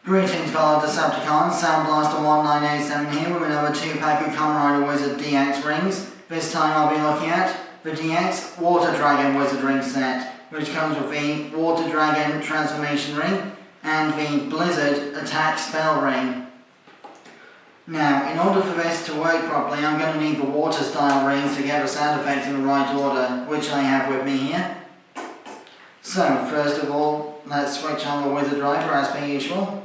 Greetings fellow Decepticons, Sound Blaster 1987 here with another 2-pack of Kamen Rider Wizard DX rings. This time I'll be looking at the DX Water Dragon Wizard ring set, which comes with the Water Dragon Transformation ring and the Blizzard Attack Spell ring. Now, in order for this to work properly, I'm going to need the water style ring to get the sound effects in the right order, which I have with me here. So, first of all, let's switch on the Wizard driver as per usual.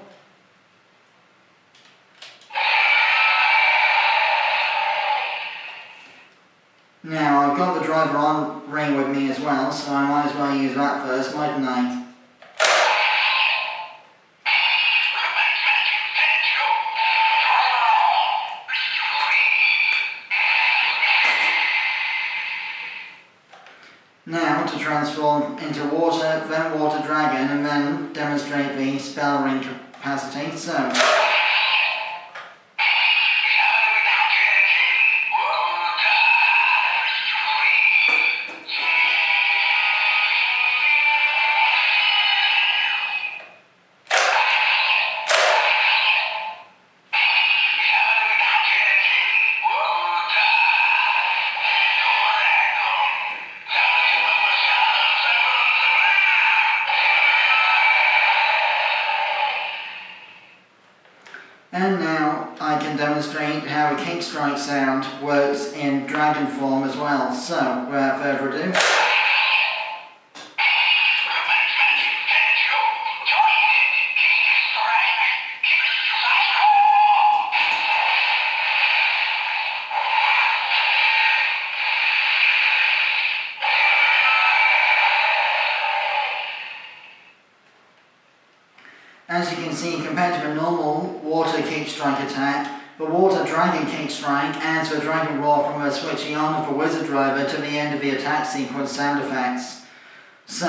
Now, I've got the driver on ring with me as well, so I might as well use that first, mightn't I? Now, to transform into water, then water dragon, and then demonstrate the spell ring capacity, so... And now I can demonstrate how a kick strike sound works in dragon form as well. So, without further ado. As you can see, compared to a normal water kick strike attack, the water dragon kick strike adds a dragon roar from the switching on of the wizard driver to the end of the attack sequence sound effects. So,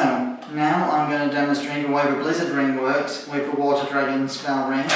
now I'm going to demonstrate the way the blizzard ring works with the water dragon spell ring.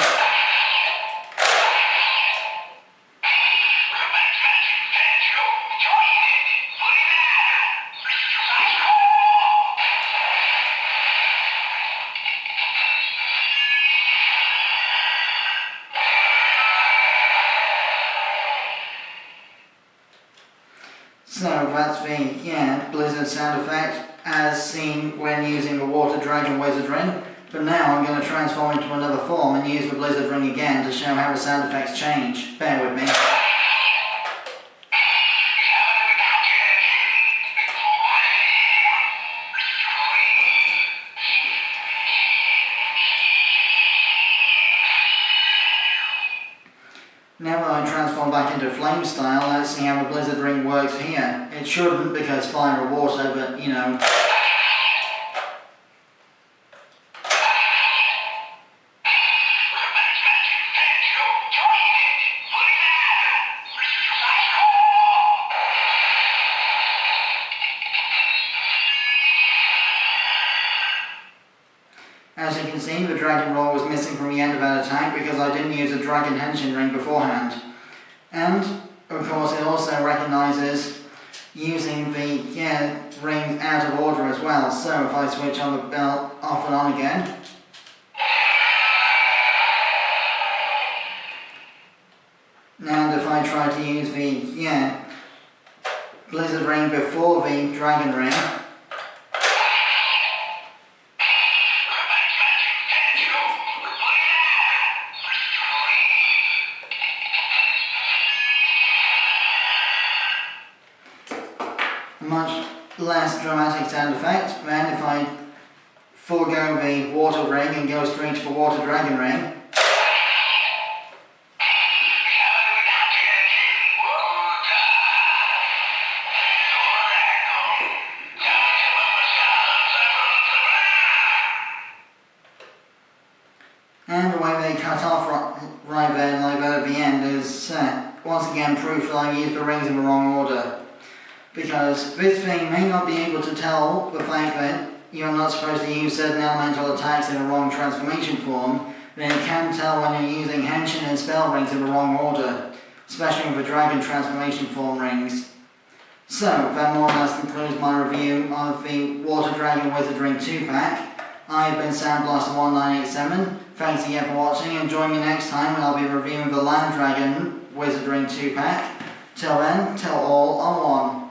So that's the blizzard sound effect as seen when using the water dragon wizard ring. But now I'm going to transform into another form and use the blizzard ring again to show how the sound effects change. Bear with me. Now that I transform back into flame style, let's see how the blizzard ring works here. It shouldn't because fire or water, but you know. As you can see, the dragon roar was missing from the end of that attack because I didn't use a dragon henshin ring beforehand. And, of course, it also recognises using the rings out of order as well. So if I switch on the belt off and on again. And if I try to use the blizzard ring before the dragon ring. Much less dramatic sound effect. Then if I forego the water ring and go straight to the water dragon ring. And the way they cut off right there, like that at the end, is once again proof that I used the rings in the wrong order. Because this thing may not be able to tell the fact that you're not supposed to use certain elemental attacks in the wrong transformation form, then it can tell when you're using henshin and spell rings in the wrong order, especially with the dragon transformation form rings. So, that more or less concludes my review of the Water Dragon Wizard Ring 2-pack. I have been Sandblaster1987. Thanks again for watching, and join me next time when I'll be reviewing the Land Dragon Wizard Ring 2-pack. Till then, till all are one.